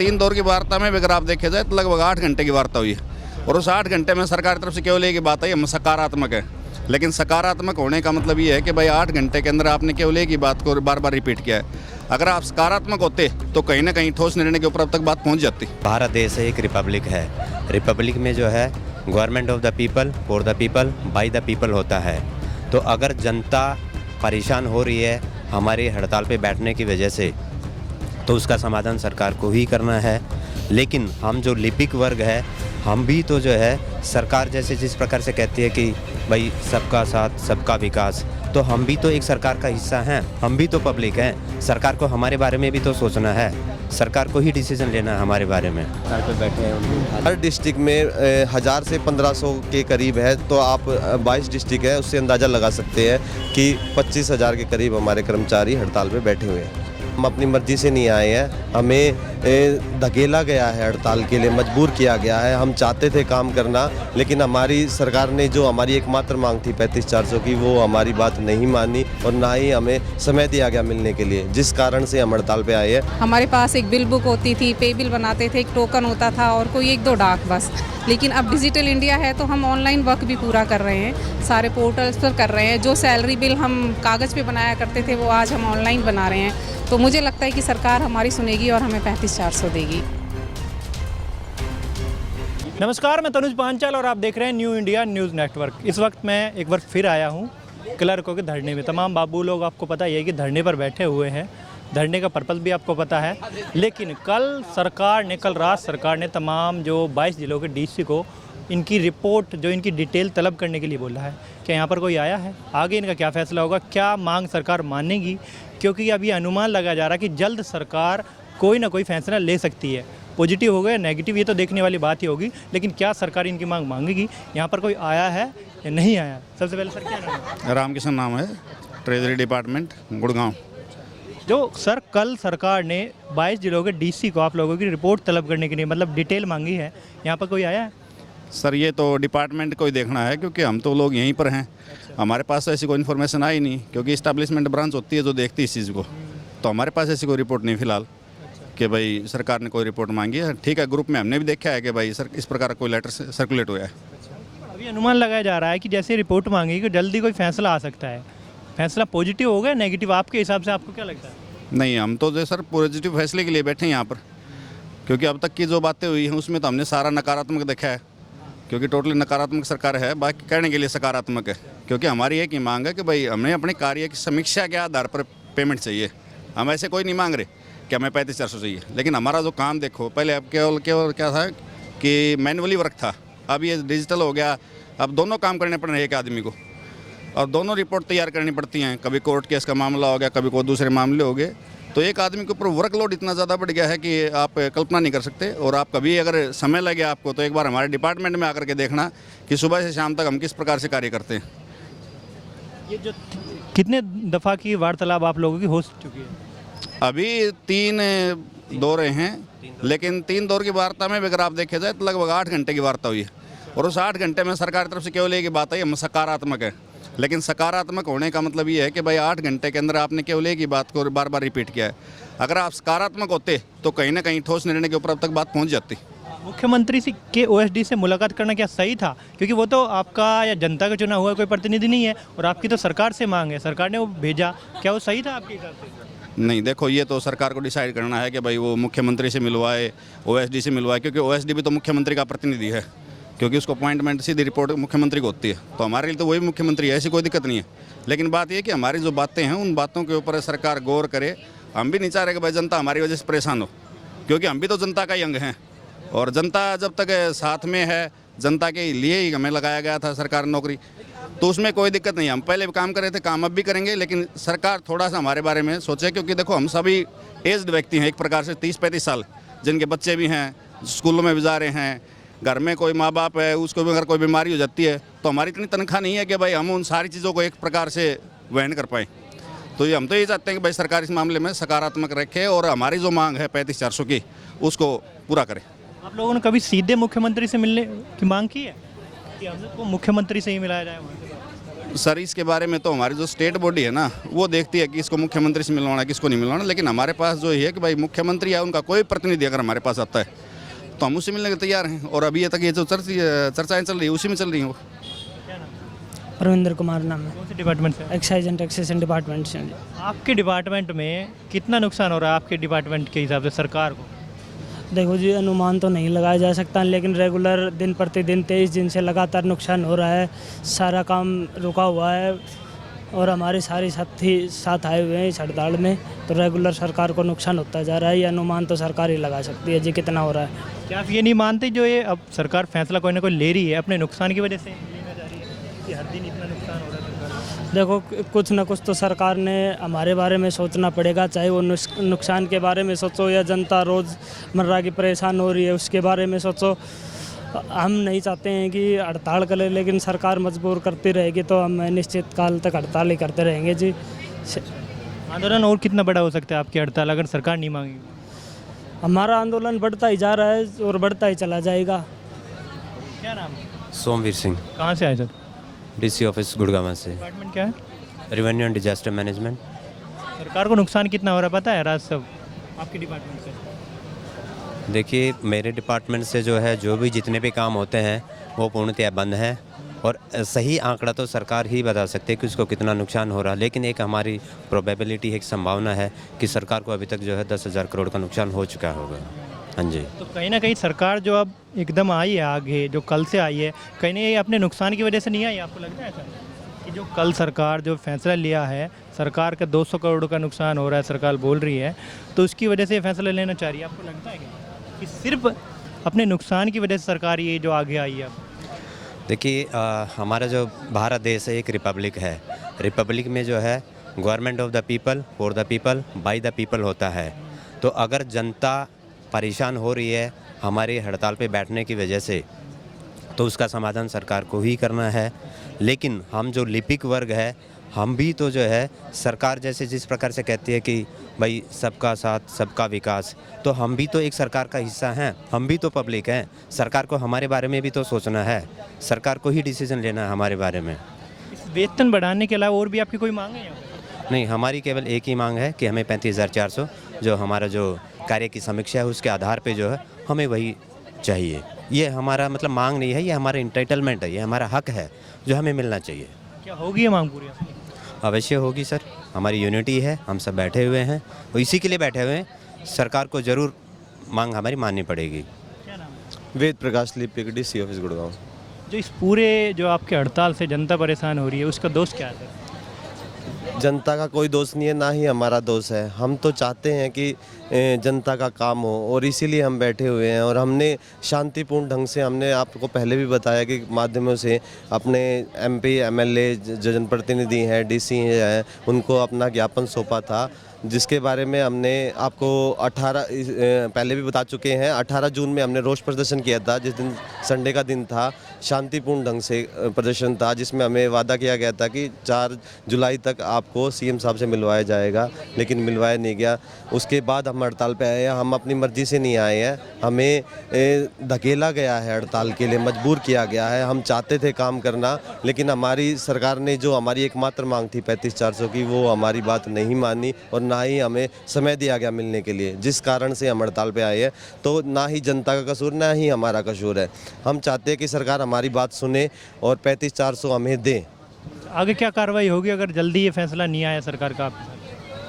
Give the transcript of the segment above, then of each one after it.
3 दौर की वार्ता में भी अगर आप देखे जाए तो लगभग 8 घंटे की वार्ता हुई है और उस 8 घंटे में सरकार की तरफ से केवल एक ही बात आई, हम सकारात्मक है। लेकिन सकारात्मक होने का मतलब ये है कि भाई 8 घंटे के अंदर आपने केवल एक ही बात को बार बार रिपीट किया है। अगर आप सकारात्मक होते तो कहीं ना कहीं ठोस निर्णय के ऊपर अब तक बात पहुंच जाती। भारत देश एक रिपब्लिक है। रिपब्लिक में जो है government of the people, for the people, by the people होता है। तो अगर जनता परेशान हो रही है हमारी हड़ताल पे बैठने की वजह से, तो उसका समाधान सरकार को ही करना है। लेकिन हम जो लिपिक वर्ग है, हम भी तो जो है सरकार जैसे जिस प्रकार से कहती है कि भाई सबका साथ सबका विकास, तो हम भी तो एक सरकार का हिस्सा हैं, हम भी तो पब्लिक हैं। सरकार को हमारे बारे में भी तो सोचना है, सरकार को ही डिसीजन लेना है हमारे बारे में। घर पे बैठे हैं। हर डिस्ट्रिक्ट में 1000 से 1500 के करीब है, तो आप 22 डिस्ट्रिक्ट है उससे अंदाज़ा लगा सकते हैं कि 25,000 के करीब हमारे कर्मचारी हड़ताल पे बैठे हुए हैं। हम अपनी मर्जी से नहीं आए हैं, हमें धकेला गया है हड़ताल के लिए, मजबूर किया गया है। हम चाहते थे काम करना, लेकिन हमारी सरकार ने जो हमारी एकमात्र मांग थी 35,400 की, वो हमारी बात नहीं मानी और ना ही हमें समय दिया गया मिलने के लिए, जिस कारण से हम हड़ताल पे आए हैं। हमारे पास एक बिल बुक होती थी, पे बिल बनाते थे, एक टोकन होता था और कोई 1-2 डाक बस। लेकिन अब डिजिटल इंडिया है तो हम ऑनलाइन वर्क भी पूरा कर रहे हैं, सारे पोर्टल्स पर कर रहे हैं। जो सैलरी बिल हम कागज़ पे बनाया करते थे वो आज हम ऑनलाइन बना रहे हैं। तो मुझे लगता है कि सरकार हमारी सुनेगी और हमें 35,400 देगी। नमस्कार, मैं तनुज पांचाल और आप देख रहे हैं न्यू इंडिया न्यूज़ नेटवर्क। इस वक्त मैं एक बार फिर आया हूँ क्लर्कों के धरने में। तमाम बाबू लोग आपको पता ही है कि धरने पर बैठे हुए हैं, धरने का पर्पज़ भी आपको पता है। लेकिन कल रात सरकार ने तमाम जो 22 जिलों के डीसी को इनकी रिपोर्ट, जो इनकी डिटेल तलब करने के लिए बोला है। क्या यहाँ पर कोई आया है? आगे इनका क्या फैसला होगा? क्या मांग सरकार मानेगी? क्योंकि अभी अनुमान लगाया जा रहा है कि जल्द सरकार कोई ना कोई फैसला ले सकती है। पॉजिटिव होगा या नेगेटिव, ये तो देखने वाली बात ही होगी। लेकिन क्या सरकार इनकी मांग मांगेगी? यहाँ पर कोई आया है या नहीं आया? सबसे पहले सर क्या नाम है? रामकिशन नाम है, ट्रेजरी डिपार्टमेंट, गुड़गांव। जो सर कल सरकार ने 22 जिलों के डीसी को आप लोगों की रिपोर्ट तलब करने के लिए मतलब डिटेल मांगी है, यहाँ पर कोई आया है? सर ये तो डिपार्टमेंट को ही देखना है, क्योंकि हम तो लोग यहीं पर हैं। हमारे पास ऐसी कोई इन्फॉर्मेशन आई नहीं, क्योंकि इस्टेब्लिशमेंट ब्रांच होती है जो देखती है इस चीज़ को। तो हमारे पास ऐसी कोई रिपोर्ट नहीं फिलहाल कि भाई सरकार ने कोई रिपोर्ट मांगी है। ठीक है, ग्रुप में हमने भी देखा है कि भाई सर इस प्रकार का कोई लेटर सर्कुलेट हुआ है। अभी अनुमान लगाया जा रहा है कि जैसे रिपोर्ट मांगी कि जल्दी कोई फैसला आ सकता है। फैसला पॉजिटिव होगा या नेगेटिव, आपके हिसाब से आपको क्या लगता है? नहीं, हम तो जो सर पॉजिटिव फैसले के लिए बैठे हैं यहाँ पर, क्योंकि अब तक की जो बातें हुई हैं उसमें तो हमने सारा नकारात्मक देखा है। क्योंकि टोटली नकारात्मक सरकार है, बाकी कहने के लिए सकारात्मक है। क्योंकि हमारी एक ही मांग है कि भाई हमें अपने कार्य की समीक्षा के आधार पर पेमेंट चाहिए। हम ऐसे कोई नहीं मांग रहे कि हमें 35,400 चाहिए। लेकिन हमारा जो काम देखो, पहले अब केवल क्या था कि मैनुअली वर्क था, अब ये डिजिटल हो गया। अब दोनों काम करने पड़ रहे हैं एक आदमी को, और दोनों रिपोर्ट तैयार करनी पड़ती हैं। कभी कोर्ट केस का मामला हो गया, कभी कोई दूसरे मामले हो गए। तो एक आदमी के ऊपर वर्कलोड इतना ज़्यादा बढ़ गया है कि आप कल्पना नहीं कर सकते। और आप कभी अगर समय लगे आपको, तो एक बार हमारे डिपार्टमेंट में आकर के देखना कि सुबह से शाम तक हम किस प्रकार से कार्य करते हैं। ये जो कितने दफ़ा की वार्तालाप आप लोगों की हो चुकी है? अभी 3 दौरे हैं, लेकिन 3 दौर की वार्ता में भी अगर आप देखे जाए तो लगभग 8 घंटे की वार्ता हुई है और उस 8 घंटे में सरकार की तरफ से केवल एक ही बात आई, हम सकारात्मक है। लेकिन सकारात्मक होने का मतलब ये है कि भाई 8 घंटे के अंदर आपने केवल एक ही बात को बार बार रिपीट किया है। अगर आप सकारात्मक होते तो कहीं ना कहीं ठोस निर्णय के ऊपर अब तक बात पहुंच जाती। मुख्यमंत्री से के ओएसडी से मुलाकात करना क्या सही था? क्योंकि वो तो आपका या जनता का चुना हुआ कोई प्रतिनिधि नहीं है और आपकी तो सरकार से मांग है, सरकार ने वो भेजा, क्या वो सही था आपके हिसाब से? नहीं, देखो ये तो सरकार को डिसाइड करना है कि भाई वो मुख्यमंत्री से मिलवाए, ओएसडी से मिलवाए, क्योंकि ओएसडी भी तो मुख्यमंत्री का प्रतिनिधि है, क्योंकि उसको अपॉइंटमेंट सीधी रिपोर्ट मुख्यमंत्री को होती है। तो हमारे लिए तो वही मुख्यमंत्री है, ऐसी कोई दिक्कत नहीं है। लेकिन बात ये कि हमारी जो बातें हैं उन बातों के ऊपर सरकार गौर करे। हम भी नहीं चाह रहे कि भाई जनता हमारी वजह से परेशान हो, क्योंकि हम भी तो जनता का ही अंग हैं। और जनता जब तक साथ में है, जनता के लिए ही हमें लगाया गया था सरकार नौकरी, तो उसमें कोई दिक्कत नहीं है। हम पहले भी काम कर रहे थे, काम अब भी करेंगे, लेकिन सरकार थोड़ा सा हमारे बारे में सोचे। क्योंकि देखो हम सभी एज्ड व्यक्ति हैं एक प्रकार से, 30-35 साल, जिनके बच्चे भी हैं, स्कूलों में भी जा रहे हैं, घर में कोई माँ बाप है, उसको भी अगर कोई बीमारी हो जाती है तो हमारी इतनी तनख्वाह नहीं है कि भाई हम उन सारी चीज़ों को एक प्रकार से वहन कर पाएँ। तो ये हम तो ये चाहते हैं कि भाई सरकार इस मामले में सकारात्मक रखे और हमारी जो मांग है 35,400 की, उसको पूरा करे। आप लोगों ने कभी सीधे मुख्यमंत्री से मिलने की मांग की है कि हमको मुख्यमंत्री से ही मिलाया जाए? सर इसके बारे में तो हमारी जो स्टेट बॉडी है ना वो देखती है कि इसको मुख्यमंत्री से मिलवाना किसको नहीं मिलवाना, लेकिन हमारे पास जो ये है कि भाई मुख्यमंत्री है उनका कोई प्रतिनिधि अगर हमारे पास आता है तो हम उससे मिलने के तैयार हैं। और अभी तक ये जो चर्चाएँ चल रही है उसी में चल रही हैं वो। परविंदर कुमार नाम है, कौन से डिपार्टमेंट से? एक्साइज एंड टैक्सेशन डिपार्टमेंट से। आपके डिपार्टमेंट में कितना नुकसान हो रहा है आपके डिपार्टमेंट के हिसाब से सरकार को? देखो जी, अनुमान तो नहीं लगाया जा सकता, लेकिन रेगुलर दिन प्रतिदिन 23 दिन से लगातार नुकसान हो रहा है। सारा काम रुका हुआ है और हमारे सारे साथी साथ आए हुए हैं इस हड़ताल में, तो रेगुलर सरकार को नुकसान होता जा रहा है। ये अनुमान तो सरकार ही लगा सकती है जी कितना हो रहा है। क्या आप ये नहीं मानते जो ये अब सरकार फैसला कोई ना कोई ले रही है अपने नुकसान की वजह से लेना जा रही है कि हर दिन इतना नुकसान हो रहा है सरकार को? देखो, कुछ ना कुछ तो सरकार ने हमारे बारे में सोचना पड़ेगा, चाहे वो नुकसान के बारे में सोचो या जनता रोज़मर्रा की परेशान हो रही है उसके बारे में सोचो। हम नहीं चाहते हैं कि हड़ताल करें, लेकिन सरकार मजबूर करती रहेगी तो हम निश्चित काल तक हड़ताल ही करते रहेंगे जी। आंदोलन और कितना बड़ा हो सकता है आपकी हड़ताल अगर सरकार नहीं मांगेगी? हमारा आंदोलन बढ़ता ही जा रहा है और बढ़ता ही चला जाएगा। क्या नाम है? सोमवीर सिंह, कहाँ से आए सर? डीसी ऑफिस गुड़गांव से, डिपार्टमेंट क्या है? Revenue and disaster management. सरकार को नुकसान कितना हो रहा है पता है राज सब आपके डिपार्टमेंट से? देखिए, मेरे डिपार्टमेंट से जो है जो भी जितने भी काम होते हैं वो पूर्णतः बंद हैं और सही आंकड़ा तो सरकार ही बता सकती है कि उसको कितना नुकसान हो रहा है, लेकिन एक हमारी प्रोबेबिलिटी, एक संभावना है कि सरकार को अभी तक जो है 10,000 करोड़ का नुकसान हो चुका होगा। हाँ जी। तो कहीं ना कहीं सरकार जो अब एकदम आई है आगे, जो कल से आई है, कहीं ना कहीं अपने नुकसान की वजह से नहीं आई? आपको लगता है सर कि जो कल सरकार जो फैसला लिया है, सरकार का 200 करोड़ का नुकसान हो रहा है सरकार बोल रही है, तो उसकी वजह से ये फैसला लेना चाह रही है? आपको लगता है कि सिर्फ अपने नुकसान की वजह से सरकार ये जो आगे आई है? देखिए, हमारा जो भारत देश है एक रिपब्लिक है। रिपब्लिक में जो है government of the people, for the people, by the people होता है। तो अगर जनता परेशान हो रही है हमारी हड़ताल पे बैठने की वजह से, तो उसका समाधान सरकार को ही करना है। लेकिन हम जो लिपिक वर्ग है, हम भी तो जो है सरकार जैसे जिस प्रकार से कहती है कि भाई सबका साथ सबका विकास, तो हम भी तो एक सरकार का हिस्सा हैं, हम भी तो पब्लिक हैं। सरकार को हमारे बारे में भी तो सोचना है, सरकार को ही डिसीजन लेना है हमारे बारे में। इस वेतन बढ़ाने के अलावा और भी आपकी कोई मांग है यहाँ पे? नहीं, हमारी केवल एक ही मांग है कि हमें 35,400 जो हमारा जो कार्य की समीक्षा है उसके आधार पे जो है हमें वही चाहिए। ये हमारा मतलब मांग नहीं है, ये हमारा इंटाइटलमेंट है, ये हमारा हक है जो हमें मिलना चाहिए। क्या होगी ये मांग पूरी आपकी? अवश्य होगी सर, हमारी यूनिटी है, हम सब बैठे हुए हैं और इसी के लिए बैठे हुए हैं। सरकार को ज़रूर मांग हमारी माननी पड़ेगी। क्या नाम है? वेद प्रकाश लिपिक, डीसी ऑफिस गुड़गांव। जो इस पूरे जो आपके हड़ताल से जनता परेशान हो रही है उसका दोष क्या है? जनता का कोई दोष नहीं है, ना ही हमारा दोष है। हम तो चाहते हैं कि जनता का काम हो और इसीलिए हम बैठे हुए हैं। और हमने शांतिपूर्ण ढंग से, हमने आपको पहले भी बताया कि माध्यमों से अपने एमपी, एमएलए, जो जनप्रतिनिधि हैं, डीसी हैं, उनको अपना ज्ञापन सौंपा था, जिसके बारे में हमने आपको 18 पहले भी बता चुके हैं। 18 जून में हमने रोष प्रदर्शन किया था, जिस दिन संडे का दिन था। शांतिपूर्ण ढंग से प्रदर्शन था, जिसमें हमें वादा किया गया था कि 4 जुलाई तक आपको सीएम साहब से मिलवाया जाएगा, लेकिन मिलवाया नहीं गया। उसके बाद हम हड़ताल पे आए हैं। हम अपनी मर्जी से नहीं आए हैं, हमें धकेला गया है हड़ताल के लिए, मजबूर किया गया है। हम चाहते थे काम करना, लेकिन हमारी सरकार ने जो हमारी एकमात्र मांग थी 35,400 की, वो हमारी बात नहीं मानी और ना ही हमें समय दिया गया मिलने के लिए, जिस कारण से हम हड़ताल पे आए हैं। तो ना ही जनता का कसूर, ना ही हमारा कसूर है। हम चाहते हैं कि सरकार हमारी बात सुने और 35,400 हमें दे। आगे क्या कार्रवाई होगी अगर जल्दी ये फैसला नहीं आया सरकार का आपके साथ?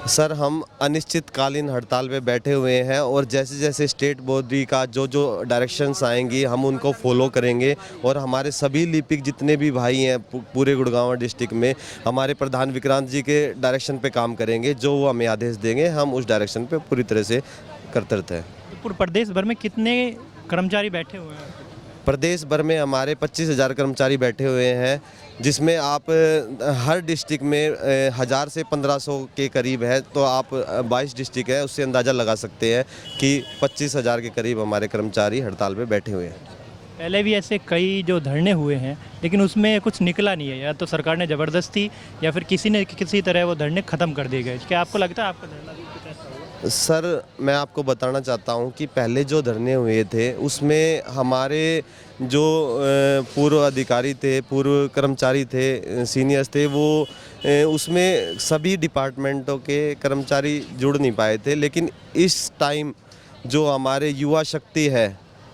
सर, हम अनिश्चितकालीन हड़ताल पे बैठे हुए हैं और जैसे जैसे स्टेट बॉडी का जो जो डायरेक्शंस आएंगी हम उनको फॉलो करेंगे। और हमारे सभी लिपिक जितने भी भाई हैं पूरे गुड़गांव डिस्ट्रिक्ट में, हमारे प्रधान विक्रांत जी के डायरेक्शन पे काम करेंगे। जो वो हमें आदेश देंगे हम उस डायरेक्शन पे पूरी तरह से करते रहते हैं। पूरे प्रदेश भर में कितने कर्मचारी बैठे हुए हैं? प्रदेश भर में हमारे 25,000 कर्मचारी बैठे हुए हैं, जिसमें आप हर डिस्ट्रिक्ट में 1,000 से 1,500 के करीब है। तो आप 22 डिस्ट्रिक्ट है, उससे अंदाज़ा लगा सकते हैं कि 25,000 के करीब हमारे कर्मचारी हड़ताल पे बैठे हुए हैं। पहले भी ऐसे कई जो धरने हुए हैं, लेकिन उसमें कुछ निकला नहीं है, या तो सरकार ने ज़बरदस्ती या फिर किसी ने किसी तरह वो धरने ख़त्म कर दिए गए। क्या आपको लगता है आपका धरना भी कुछ ऐसा होगा? सर मैं आपको बताना चाहता हूं कि पहले जो धरने हुए थे उसमें हमारे जो पूर्व अधिकारी थे, पूर्व कर्मचारी थे, सीनियर्स थे, वो उसमें सभी डिपार्टमेंटों के कर्मचारी जुड़ नहीं पाए थे। लेकिन इस टाइम जो हमारे युवा शक्ति है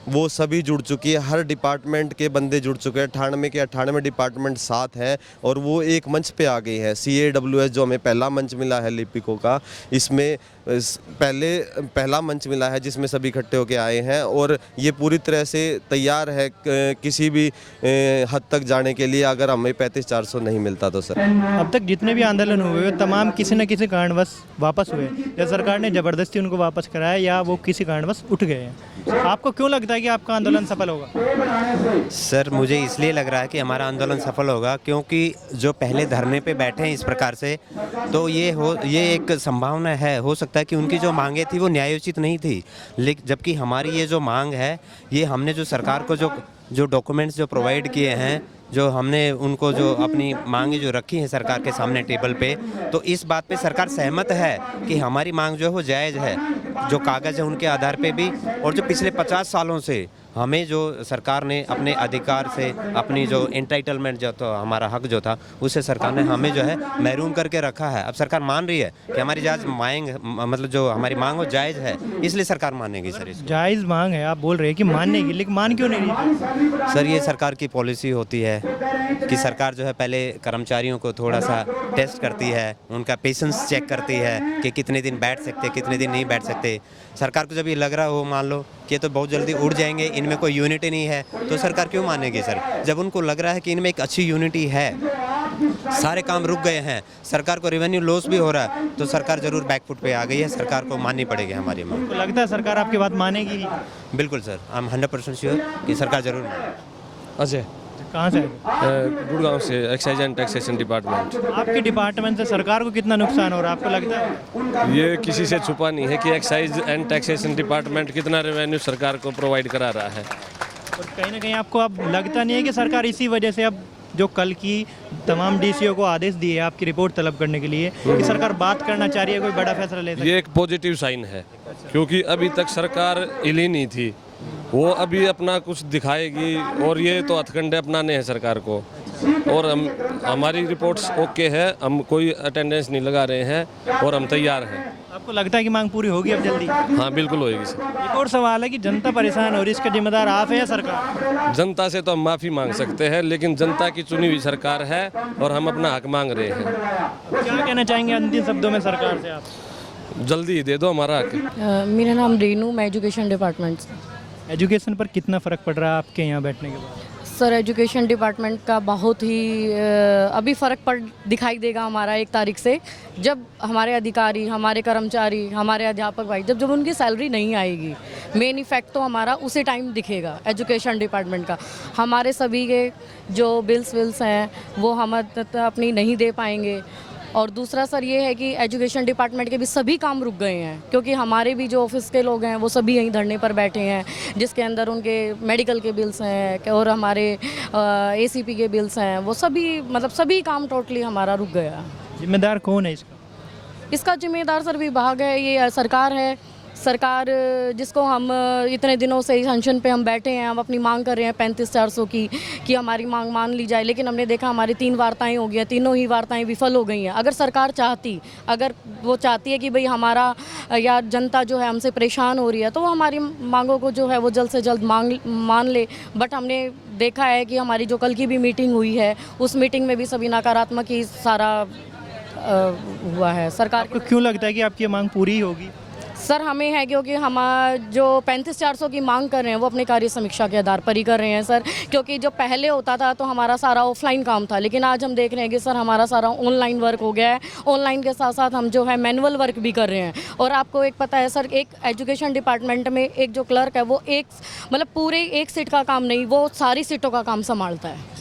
वो सभी जुड़ चुकी है, हर डिपार्टमेंट के बंदे जुड़ चुके हैं, 98 के 98 डिपार्टमेंट साथ हैं और वो एक मंच पे आ गई है। CAWS जो हमें पहला मंच मिला है लिपिकों का, इसमें पहला मंच मिला है जिसमें सभी इकट्ठे होकर आए हैं और ये पूरी तरह से तैयार है किसी भी हद तक जाने के लिए, अगर हमें 35-400 नहीं मिलता तो सर। अब तक जितने भी आंदोलन हुए तमाम किसी न किसी कारणवश वापस हुए, या सरकार ने ज़बरदस्ती उनको वापस कराया या वो किसी कारणवश उठ गए हैं। आपको क्यों लगता है कि आपका आंदोलन सफल होगा? सर मुझे इसलिए लग रहा है कि हमारा आंदोलन सफल होगा क्योंकि जो पहले धरने पे बैठे हैं इस प्रकार से, तो ये एक संभावना है, हो सकता है कि उनकी जो मांगे थी वो न्यायोचित नहीं थी, लेकिन जबकि हमारी ये जो मांग है, ये हमने जो सरकार को जो डॉक्यूमेंट्स जो प्रोवाइड किए हैं, जो हमने उनको जो अपनी मांगे जो रखी हैं सरकार के सामने टेबल पे, तो इस बात पे सरकार सहमत है कि हमारी मांग जो है वो जायज़ है, जो कागज़ है उनके आधार पे भी, और जो पिछले 50 सालों से हमें जो सरकार ने अपने अधिकार से, अपनी जो एंटाइटलमेंट जो था, हमारा हक जो था, उससे सरकार ने हमें जो है महरूम करके रखा है। अब सरकार मान रही है कि हमारी जायज़ मांग, मतलब जो हमारी मांग वो जायज़ है, इसलिए सरकार मानेगी सर इसको। जायज़ मांग है, आप बोल रहे हैं कि मानेगी, लेकिन मान क्यों नहीं रही? सर ये सरकार की पॉलिसी होती है कि सरकार जो है पहले कर्मचारियों को थोड़ा सा टेस्ट करती है, उनका पेशेंस चेक करती है कि कितने दिन बैठ सकते, कितने दिन नहीं बैठ सकते। सरकार को जब ये लग रहा हो, मान लो कि ये तो बहुत जल्दी उड़ जाएंगे, इनमें कोई यूनिटी नहीं है, तो सरकार क्यों मानेगी सर? जब उनको लग रहा है कि इनमें एक अच्छी यूनिटी है, सारे काम रुक गए हैं, सरकार को रेवेन्यू लॉस भी हो रहा है, तो सरकार जरूर बैकफुट पे आ गई है, सरकार को माननी पड़ेगी हमारी मांग। तो लगता है सरकार आपकी बात मानेगी? बिल्कुल सर, आई एम 100% श्योर कि सरकार जरूर मानेगी। अजय, कहाँ से? गुड़गांव से, एक्साइज एंड टैक्सेशन डिपार्टमेंट। आपके डिपार्टमेंट से सरकार को कितना नुकसान हो रहा है आपको लगता है? ये किसी से छुपा नहीं है कि एक्साइज एंड टैक्सेशन डिपार्टमेंट कितना रेवेन्यू सरकार को प्रोवाइड करा रहा है। और कहीं ना कहीं आपको अब लगता नहीं है कि सरकार इसी वजह से अब जो कल की तमाम DCO को आदेश दिए है आपकी रिपोर्ट तलब करने के लिए, कि सरकार बात करना चाह रही है, कोई बड़ा फैसला ले सकती है? ये एक पॉजिटिव साइन है क्योंकि अभी तक सरकार हिली नहीं थी, वो अभी अपना कुछ दिखाएगी और ये तो हथकंडे अपनाने हैं सरकार को। और हमारी रिपोर्ट्स ओके है, हम कोई अटेंडेंस नहीं लगा रहे हैं और हम तैयार हैं। आपको लगता है कि मांग पूरी होगी अब जल्दी? हाँ बिल्कुल होएगी सर। एक और सवाल है कि जनता परेशान हो रही है, इसका जिम्मेदार आप है या सरकार? जनता से तो हम माफ़ी मांग सकते हैं, लेकिन जनता की चुनी हुई सरकार है और हम अपना हक मांग रहे हैं। क्या कहना चाहेंगे अंतिम शब्दों में सरकार से आप? जल्दी दे दो हमारा हक। मेरा नाम रेनू, मैं एजुकेशन डिपार्टमेंट से। एजुकेशन पर कितना फ़र्क पड़ रहा है आपके यहाँ बैठने के बाद? सर एजुकेशन डिपार्टमेंट का बहुत ही अभी फ़र्क दिखाई देगा हमारा 1 तारीख से, जब हमारे अधिकारी, हमारे कर्मचारी, हमारे अध्यापक भाई जब उनकी सैलरी नहीं आएगी। मेन इफेक्ट तो हमारा उसी टाइम दिखेगा एजुकेशन डिपार्टमेंट का। हमारे सभी के जो बिल्स हैं वो हम अपनी नहीं दे पाएंगे। और दूसरा सर ये है कि एजुकेशन डिपार्टमेंट के भी सभी काम रुक गए हैं, क्योंकि हमारे भी जो ऑफिस के लोग हैं वो सभी यहीं धरने पर बैठे हैं, जिसके अंदर उनके मेडिकल के बिल्स हैं और हमारे ACP के बिल्स हैं, वो सभी मतलब सभी काम टोटली हमारा रुक गया। जिम्मेदार कौन है इसका? इसका जिम्मेदार सर विभाग है, ये सरकार है। सरकार जिसको हम इतने दिनों से इस अनशन पे हम बैठे हैं, हम अपनी मांग कर रहे हैं 35-400 की, कि हमारी मांग मान ली जाए, लेकिन हमने देखा हमारी 3 वार्ताएं हो गई हैं, तीनों ही वार्ताएं विफल हो गई हैं। अगर सरकार चाहती, अगर वो चाहती है कि भाई हमारा या जनता जो है हमसे परेशान हो रही है, तो वो हमारी मांगों को जो है वो जल्द से जल्द मान ले। बट हमने देखा है कि हमारी जो कल की भी मीटिंग हुई है, उस मीटिंग में भी सभी नकारात्मक ही सारा हुआ है। सरकार को क्यों लगता है कि आपकी मांग पूरी होगी? सर हमें है क्योंकि हम जो 35-400 की मांग कर रहे हैं वो अपने कार्य समीक्षा के आधार पर ही कर रहे हैं सर, क्योंकि जो पहले होता था तो हमारा सारा ऑफलाइन काम था, लेकिन आज हम देख रहे हैं कि सर हमारा सारा ऑनलाइन वर्क हो गया है। ऑनलाइन के साथ साथ हम जो है मैनुअल वर्क भी कर रहे हैं। और आपको एक पता है सर, एक एजुकेशन डिपार्टमेंट में एक जो क्लर्क है वो एक मतलब पूरे एक सीट का काम नहीं, वो सारी सीटों का काम संभालता है।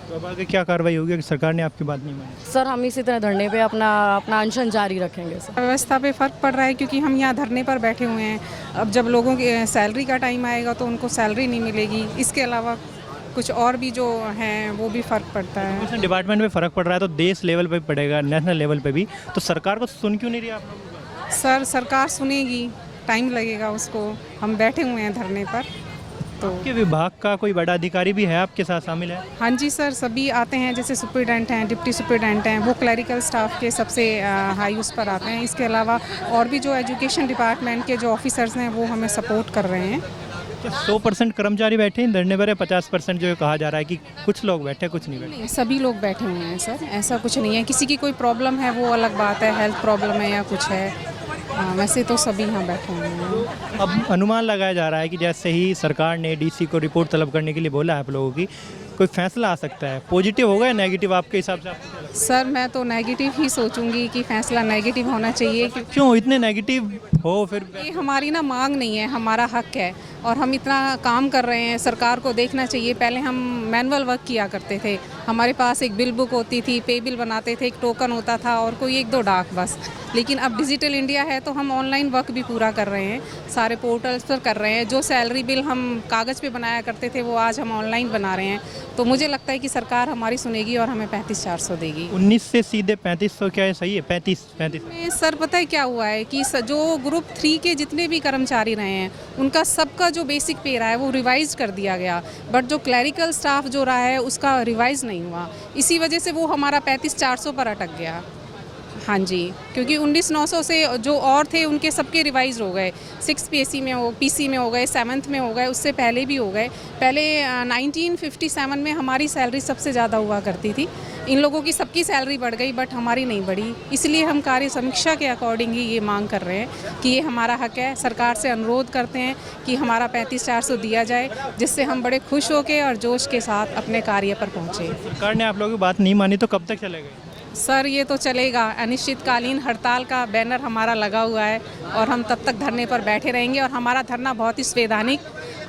तो अब आगे क्या कार्रवाई होगी अगर सरकार ने आपकी बात नहीं मानी? सर हम इसी तरह धरने पे अपना अनशन जारी रखेंगे सर। व्यवस्था पे फ़र्क पड़ रहा है क्योंकि हम यहाँ धरने पर बैठे हुए हैं। अब जब लोगों की सैलरी का टाइम आएगा तो उनको सैलरी नहीं मिलेगी। इसके अलावा कुछ और भी जो हैं वो भी फ़र्क पड़ता है। एजुकेशन डिपार्टमेंट में फ़र्क पड़ रहा है तो देश लेवल पे पड़ेगा, नेशनल लेवल पे भी। तो सरकार को सुन क्यों नहीं रही आप लोगों का? सर सरकार सुनेगी, टाइम लगेगा उसको। हम बैठे हुए हैं धरने पर तो। आपके विभाग का कोई बड़ा अधिकारी भी है आपके साथ शामिल है? हाँ जी सर, सभी आते हैं, जैसे सुपरिटेंडेंट हैं, डिप्टी सुपरिटेंडेंट हैं, वो क्लरिकल स्टाफ के सबसे हाई उस पर आते हैं। इसके अलावा और भी जो एजुकेशन डिपार्टमेंट के जो ऑफिसर्स हैं वो हमें सपोर्ट कर रहे हैं। क्या 100% कर्मचारी बैठे हैं धरने पर, 50% जो कहा जा रहा है कि कुछ लोग बैठे कुछ नहीं बैठे? नहीं, सभी लोग बैठे हुए हैं सर, ऐसा कुछ नहीं है। किसी की कोई प्रॉब्लम है वो अलग बात है, हेल्थ प्रॉब्लम है या कुछ है, वैसे तो सभी यहाँ बैठे हुए हैं। अब अनुमान लगाया जा रहा है कि जैसे ही सरकार ने डीसी को रिपोर्ट तलब करने के लिए बोला है आप लोगों की, कोई फैसला आ सकता है। पॉजिटिव होगा या नेगेटिव आपके हिसाब से? आपको क्या लगता सर मैं तो नेगेटिव ही सोचूंगी कि फैसला नेगेटिव होना चाहिए, क्योंकि है? क्यों इतने नेगेटिव हो फिर? ये हमारी ना मांग नहीं है, हमारा हक है और हम इतना काम कर रहे हैं। सरकार को देखना चाहिए। पहले हम मैनुअल वर्क किया करते थे, हमारे पास एक बिल बुक होती थी, पे बिल बनाते थे, एक टोकन होता था और कोई 1-2 डाक बस। लेकिन अब डिजिटल इंडिया है तो हम ऑनलाइन वर्क भी पूरा कर रहे हैं, सारे पोर्टल्स पर कर रहे हैं। जो सैलरी बिल हम कागज़ पे बनाया करते थे वो आज हम ऑनलाइन बना रहे हैं। तो मुझे लगता है कि सरकार हमारी सुनेगी और हमें 35,400 देगी। 19 से सीधे 3500 क्या है, सही है? 35। में सर पता है क्या हुआ है कि जो ग्रुप 3 के जितने भी कर्मचारी रहे हैं उनका सबका जो बेसिक पे रहा है वो रिवाइज कर दिया गया, बट जो क्लरिकल स्टाफ जो रहा है उसका रिवाइज नहीं हुआ। इसी वजह से वो हमारा 35,400 पर अटक गया। हाँ जी, क्योंकि 19,900 से जो और थे उनके सबके रिवाइज हो गए, 6 पीसी में हो गए, 7th में हो गए, उससे पहले भी हो गए। पहले 1957 में हमारी सैलरी सबसे ज़्यादा हुआ करती थी। इन लोगों की सबकी सैलरी बढ़ गई बट हमारी नहीं बढ़ी। इसलिए हम कार्य समीक्षा के अकॉर्डिंग ही ये मांग कर रहे हैं कि ये हमारा हक है। सरकार से अनुरोध करते हैं कि हमारा 35,400 दिया जाए, जिससे हम बड़े खुश होकर और जोश के साथ अपने कार्य पर पहुँचे। सरकार ने आप लोगों की बात नहीं मानी तो कब तक चलेगा? सर ये तो चलेगा, अनिश्चितकालीन हड़ताल का बैनर हमारा लगा हुआ है और हम तब तक धरने पर बैठे रहेंगे और हमारा धरना बहुत ही संवैधानिक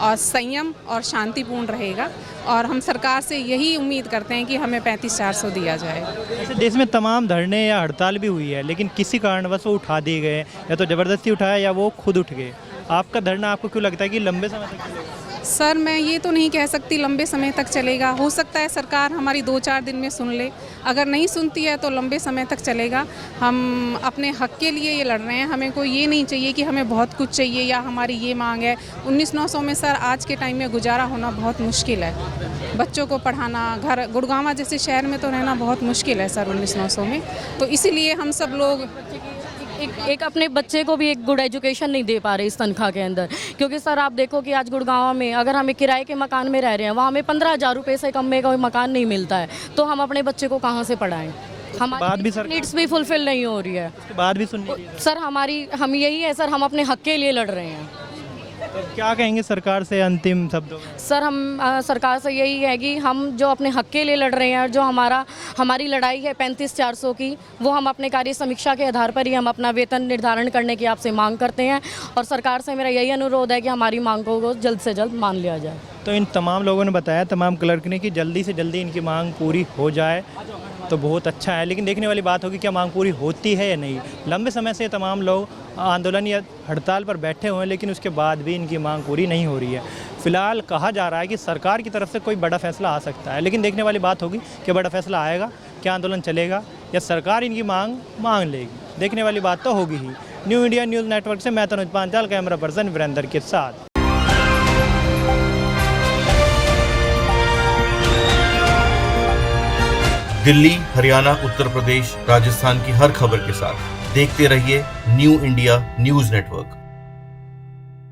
और संयम और शांतिपूर्ण रहेगा और हम सरकार से यही उम्मीद करते हैं कि हमें 35,400 दिया जाए। ऐसे देश में तमाम धरने या हड़ताल भी हुई है लेकिन किसी कारणवश वो उठा दिए गए, या तो ज़बरदस्ती उठाया या वो खुद उठ गए। आपका धरना आपको क्यों लगता है कि लंबे समय तक चलेगा? सर मैं ये तो नहीं कह सकती लंबे समय तक चलेगा, हो सकता है सरकार हमारी 2-4 दिन में सुन ले, अगर नहीं सुनती है तो लंबे समय तक चलेगा। हम अपने हक के लिए ये लड़ रहे हैं, हमें कोई ये नहीं चाहिए कि हमें बहुत कुछ चाहिए या हमारी ये मांग है। 19,900 में सर आज के टाइम में गुजारा होना बहुत मुश्किल है। बच्चों को पढ़ाना, घर गुड़गांव जैसे शहर में तो रहना बहुत मुश्किल है सर 19,900 में। तो इसीलिए हम सब लोग एक अपने बच्चे को भी एक गुड एजुकेशन नहीं दे पा रहे इस तनख्वाह के अंदर। क्योंकि सर आप देखो कि आज गुड़गांव में अगर हमें किराए के मकान में रह रहे हैं, वहाँ हमें 15,000 रुपये से कम में कोई मकान नहीं मिलता है, तो हम अपने बच्चे को कहाँ से पढ़ाएं? हमारी नीड्स भी फुलफिल नहीं हो रही है। उसके बाद भी सुनिए सर हम यही है सर, हम अपने हक के लिए लड़ रहे हैं। तो क्या कहेंगे सरकार से अंतिम शब्दों में? सर हम सरकार से यही है कि हम जो अपने हक के लिए लड़ रहे हैं, जो हमारी लड़ाई है 35,400 की, वो हम अपने कार्य समीक्षा के आधार पर ही हम अपना वेतन निर्धारण करने की आपसे मांग करते हैं और सरकार से मेरा यही अनुरोध है कि हमारी मांगों को जल्द से जल्द मान लिया जाए। तो इन तमाम लोगों ने बताया, तमाम क्लर्क ने, कि जल्दी से जल्दी इनकी मांग पूरी हो जाए तो बहुत अच्छा है। लेकिन देखने वाली बात होगी क्या मांग पूरी होती है या नहीं। लंबे समय से तमाम लोग आंदोलन या हड़ताल पर बैठे हुए हैं लेकिन उसके बाद भी इनकी मांग पूरी नहीं हो रही है। फिलहाल कहा जा रहा है कि सरकार की तरफ से कोई बड़ा फैसला आ सकता है, लेकिन देखने वाली बात होगी कि बड़ा फैसला आएगा, क्या आंदोलन चलेगा या सरकार इनकी मांग लेगी। देखने वाली बात तो होगी ही। न्यू इंडिया न्यूज़ नेटवर्क से मैं तनुज पांचाल, कैमरा पर्सन वीरेंद्र के साथ। दिल्ली, हरियाणा, उत्तर प्रदेश, राजस्थान की हर खबर के साथ देखते रहिए न्यू इंडिया न्यूज़ नेटवर्क।